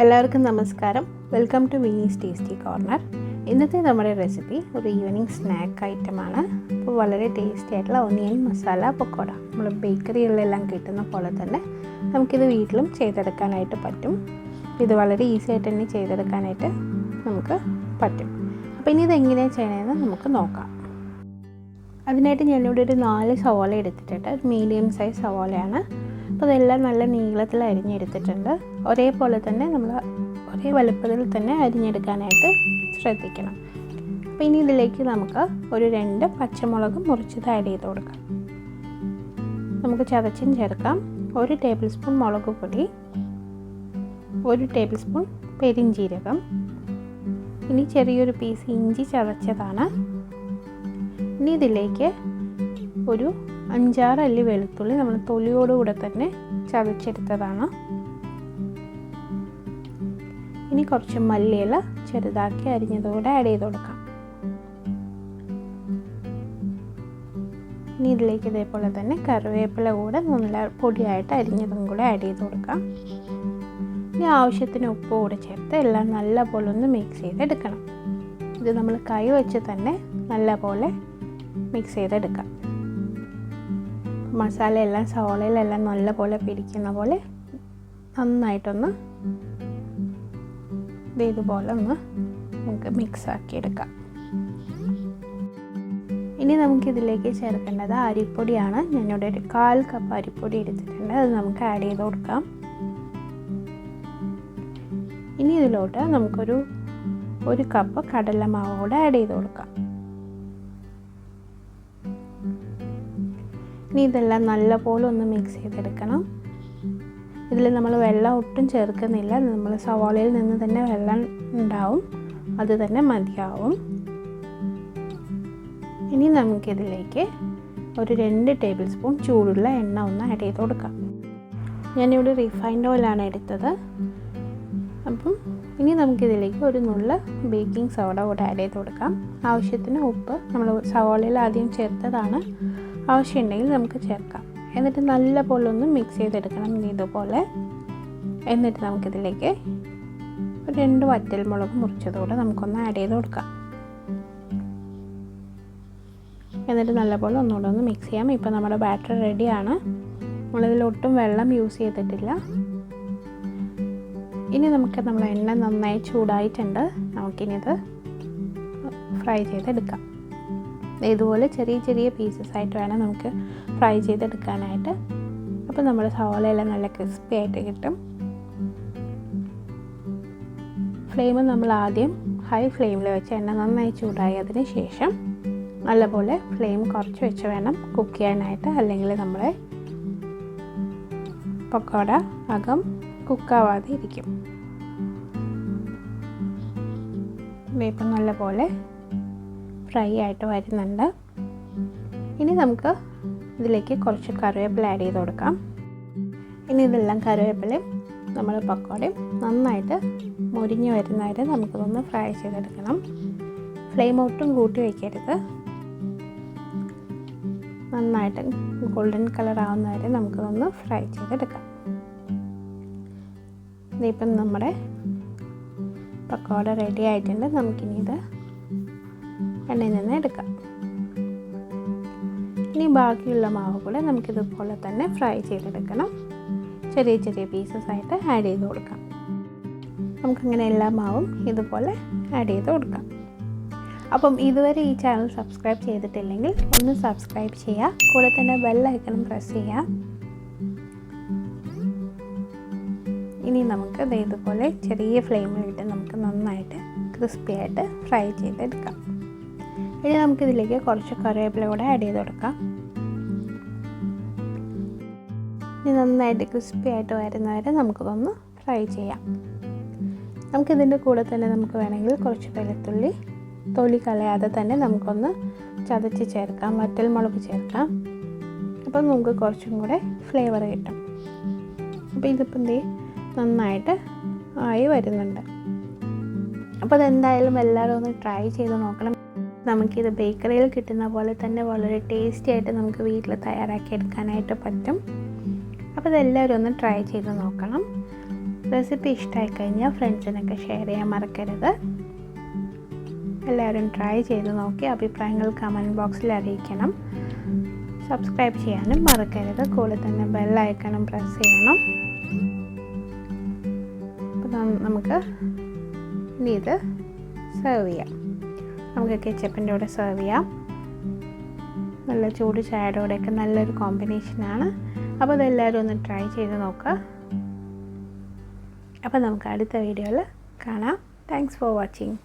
എല്ലാവർക്കും നമസ്കാരം. Welcome to Vinee's tasty corner. ഇന്നത്തെ നമ്മുടെ റെസിപ്പി ഒരു ഈവനിങ് സ്നാക്ക് ഐറ്റമാണ്. അപ്പോൾ വളരെ ടേസ്റ്റി ആയിട്ടുള്ള ഒനിയൻ മസാല പക്കോട. നമ്മൾ ബേക്കറികളിലെല്ലാം കിട്ടുന്ന പോലെ തന്നെ നമുക്കിത് വീട്ടിലും ചെയ്തെടുക്കാനായിട്ട് പറ്റും. ഇത് വളരെ ഈസി ആയിട്ട് തന്നെ ചെയ്തെടുക്കാനായിട്ട് നമുക്ക് പറ്റും. അപ്പോൾ ഇനി ഇതെങ്ങനെയാണ് ചെയ്യണമെന്ന് നമുക്ക് നോക്കാം. അതിനായിട്ട് ഞാനിവിടെ ഒരു 4 സവാള എടുത്തിട്ടുണ്ട്. ഒരു മീഡിയം സൈസ് സവാളയാണ്. അപ്പോൾ അതെല്ലാം നല്ല നീളത്തിൽ അരിഞ്ഞെടുത്തിട്ടുണ്ട്. ഒരേപോലെ തന്നെ നമ്മൾ ഒരേ വലുപ്പത്തിൽ തന്നെ അരിഞ്ഞെടുക്കാനായിട്ട് ശ്രദ്ധിക്കണം. അപ്പോൾ ഇനി ഇതിലേക്ക് നമുക്ക് ഒരു 2 പച്ചമുളക് മുറിച്ചത് ആഡ് ചെയ്ത് കൊടുക്കാം. നമുക്ക് ചതച്ചും ചേർക്കാം. 1 ടേബിൾ സ്പൂൺ മുളക് പൊടി, 1 ടേബിൾ സ്പൂൺ പെരിഞ്ജീരകം, ഇനി ചെറിയൊരു പീസ് ഇഞ്ചി ചതച്ചതാണ്. ഇനി ഇതിലേക്ക് ഒരു 5-6 അല്ലി വെളുത്തുള്ളി നമ്മൾ തൊലിയോടുകൂടെ തന്നെ ചതച്ചെടുത്തതാണ്. ഇനി കുറച്ച് മല്ലിയില ചെറുതാക്കി അരിഞ്ഞതുകൂടെ ആഡ് ചെയ്ത് കൊടുക്കാം. ഇനി ഇതിലേക്ക് ഇതേപോലെ തന്നെ കറിവേപ്പില കൂടെ നല്ല പൊടിയായിട്ട് അരിഞ്ഞതും കൂടെ ആഡ് ചെയ്ത് കൊടുക്കാം. ഇനി ആവശ്യത്തിന് ഉപ്പ് കൂടെ ചേർത്ത് എല്ലാം നല്ലപോലെ ഒന്ന് മിക്സ് ചെയ്തെടുക്കണം. ഇത് നമ്മൾ കൈ വെച്ച് തന്നെ നല്ലപോലെ മിക്സ് ചെയ്തെടുക്കാം. മസാല എല്ലാം സവാളയിലെല്ലാം നല്ലപോലെ പിടിക്കുന്ന പോലെ നന്നായിട്ടൊന്ന് ഇതുപോലെ ഒന്ന് നമുക്ക് മിക്സ് ആക്കിയെടുക്കാം. ഇനി നമുക്കിതിലേക്ക് ചേർക്കേണ്ടത് അരിപ്പൊടിയാണ്. ഞാനിവിടെ ഒരു 1/4 കപ്പ് അരിപ്പൊടി എടുത്തിട്ടുണ്ട്. അത് നമുക്ക് ആഡ് ചെയ്ത് കൊടുക്കാം. ഇനി ഇതിലോട്ട് നമുക്കൊരു 1 കപ്പ് കടലമാവ് കൂടെ ആഡ് ചെയ്ത് കൊടുക്കാം. ഇനി ഇതെല്ലാം നല്ലപോലെ ഒന്ന് മിക്സ് ചെയ്തെടുക്കണം. ഇതിൽ നമ്മൾ വെള്ളം ഒട്ടും ചേർക്കുന്നില്ല. നമ്മൾ സവാളയിൽ നിന്ന് തന്നെ വെള്ളം ഉണ്ടാവും, അത് തന്നെ മതിയാവും. ഇനി നമുക്കിതിലേക്ക് ഒരു 2 ടേബിൾ സ്പൂൺ ചൂടുള്ള എണ്ണ ഒന്ന് ആഡ് ചെയ്ത് കൊടുക്കാം. ഞാനിവിടെ റിഫൈൻഡ് ഓയിലാണ് എടുത്തത്. അപ്പം ഇനി നമുക്കിതിലേക്ക് ഒരു നുള്ള ബേക്കിംഗ് സോഡ കൂടെ ആഡ് ചെയ്ത് കൊടുക്കാം. ആവശ്യത്തിന് ഉപ്പ് നമ്മൾ സവാളയിൽ ആദ്യം ചേർത്തതാണ്. ആവശ്യമുണ്ടെങ്കിൽ നമുക്ക് ചേർക്കാം. എന്നിട്ട് നല്ലപോലെ ഒന്ന് മിക്സ് ചെയ്തെടുക്കണം ഇതുപോലെ. എന്നിട്ട് നമുക്കിതിലേക്ക് ഒരു 2 വറ്റൽമുളക് മുറിച്ചതോടെ നമുക്കൊന്ന് ആഡ് ചെയ്ത് കൊടുക്കാം. എന്നിട്ട് നല്ലപോലെ ഒന്നുകൂടെ ഒന്ന് മിക്സ് ചെയ്യാം. ഇപ്പോൾ നമ്മുടെ ബാറ്റർ റെഡിയാണ്. നമ്മളിതിലൊട്ടും വെള്ളം യൂസ് ചെയ്തിട്ടില്ല. ഇനി നമ്മൾ എണ്ണ നന്നായി ചൂടായിട്ടുണ്ട്. നമുക്കിനിത് ഫ്രൈ ചെയ്തെടുക്കാം. ഇതുപോലെ ചെറിയ ചെറിയ പീസസ് ആയിട്ട് വേണം നമുക്ക് ഫ്രൈ ചെയ്തെടുക്കാനായിട്ട്. അപ്പോൾ നമ്മുടെ സവാളയെല്ലാം നല്ല ക്രിസ്പി ആയിട്ട് കിട്ടും. ഫ്ലെയിം നമ്മൾ ആദ്യം ഹൈ ഫ്ലെയിമിൽ വെച്ച് എണ്ണ നന്നായി ചൂടായതിന് ശേഷം നല്ലപോലെ ഫ്ലെയിം കുറച്ച് വെച്ച് വേണം കുക്ക് ചെയ്യാനായിട്ട്. അല്ലെങ്കിൽ നമ്മുടെ പക്കോട അകം കുക്കാവാതെ ഇരിക്കും. ഇപ്പം നല്ലപോലെ ഫ്രൈ ആയിട്ട് വരുന്നുണ്ട്. ഇനി നമുക്ക് ഇതിലേക്ക് കുറച്ച് കറിവേപ്പില ആഡ് ചെയ്ത് കൊടുക്കാം. ഇനി ഇതെല്ലാം കറിവേപ്പിലയും നമ്മൾ പക്കോടയും നന്നായിട്ട് മുരിഞ്ഞ് വരുന്നവരെ നമുക്കിതൊന്ന് ഫ്രൈ ചെയ്തെടുക്കണം. ഫ്ലെയിം ഒട്ടും കൂട്ടി വയ്ക്കരുത്. നന്നായിട്ട് ഗോൾഡൻ കളർ ആവുന്നവരെ നമുക്കിതൊന്ന് ഫ്രൈ ചെയ്തെടുക്കാം. ഇതിപ്പം നമ്മുടെ പക്കോട റെഡി ആയിട്ടുണ്ട്. നമുക്കിനി ഇത് എണ്ണയിൽ നിന്ന് എടുക്കാം. ഇനി ബാക്കിയുള്ള മാവ് കൂടെ നമുക്കിതുപോലെ തന്നെ ഫ്രൈ ചെയ്തെടുക്കണം. ചെറിയ ചെറിയ പീസസ് ആയിട്ട് ആഡ് ചെയ്ത് കൊടുക്കാം. നമുക്കങ്ങനെ എല്ലാ മാവും ഇതുപോലെ ആഡ് ചെയ്ത് കൊടുക്കാം. അപ്പം ഇതുവരെ ഈ ചാനൽ സബ്സ്ക്രൈബ് ചെയ്തിട്ടില്ലെങ്കിൽ ഒന്ന് സബ്സ്ക്രൈബ് ചെയ്യുക. കൂടെ തന്നെ ബെൽ ഐക്കണും പ്രസ് ചെയ്യുക. ഇനി നമുക്ക് ഇതുപോലെ ചെറിയ ഫ്ലെയിമിലിട്ട് നമുക്ക് നന്നായിട്ട് ക്രിസ്പി ആയിട്ട് ഫ്രൈ ചെയ്തെടുക്കാം. ഇനി നമുക്കിതിലേക്ക് കുറച്ച് കറിവേപ്പില കൂടെ ആഡ് ചെയ്ത് കൊടുക്കാം. ഇനി നന്നായിട്ട് ക്രിസ്പി ആയിട്ട് വരുന്നവരെ നമുക്കിതൊന്ന് ഫ്രൈ ചെയ്യാം. നമുക്കിതിൻ്റെ കൂടെ തന്നെ നമുക്ക് വേണമെങ്കിൽ കുറച്ച് വെളുത്തുള്ളി തൊലി കളയാതെ തന്നെ നമുക്കൊന്ന് ചതച്ച് ചേർക്കാം. വറ്റൽമുളക് ചേർക്കാം. അപ്പം നമുക്ക് കുറച്ചും കൂടെ ഫ്ലേവർ കിട്ടും. അപ്പോൾ ഇതിപ്പം നന്നായിട്ട് ആയി വരുന്നുണ്ട്. അപ്പോൾ അതെന്തായാലും എല്ലാവരും ഒന്ന് ട്രൈ ചെയ്ത് നോക്കണം. നമുക്കിത് ബേക്കറിയിൽ കിട്ടുന്ന പോലെ തന്നെ വളരെ ടേസ്റ്റി ആയിട്ട് നമുക്ക് വീട്ടിൽ തയ്യാറാക്കി എടുക്കാനായിട്ട് പറ്റും. അപ്പോൾ ഇതെല്ലാവരും ഒന്ന് ട്രൈ ചെയ്ത് നോക്കണം. റെസിപ്പി ഇഷ്ടമായി കഴിഞ്ഞാൽ ഫ്രണ്ട്സിനൊക്കെ ഷെയർ ചെയ്യാൻ മറക്കരുത്. എല്ലാവരും ട്രൈ ചെയ്ത് നോക്കി അഭിപ്രായങ്ങൾ കമൻറ്റ് ബോക്സിൽ അറിയിക്കണം. സബ്സ്ക്രൈബ് ചെയ്യാനും മറക്കരുത്. കൂടെ തന്നെ ബെൽ ഐക്കണും പ്രസ് ചെയ്യണം. അപ്പോൾ നമുക്ക് ഇനി ഇത് സെർവ് ചെയ്യാം. നമുക്ക് കെച്ചപ്പിൻ്റെ കൂടെ സെർവ് ചെയ്യാം. നല്ല ചൂട് ചായയുടെ കൂടെയൊക്കെ നല്ലൊരു കോമ്പിനേഷനാണ്. അപ്പോൾ അതെല്ലാവരും ഒന്ന് ട്രൈ ചെയ്ത് നോക്കുക. അപ്പോൾ നമുക്ക് അടുത്ത വീഡിയോയിൽ കാണാം. Thanks for watching.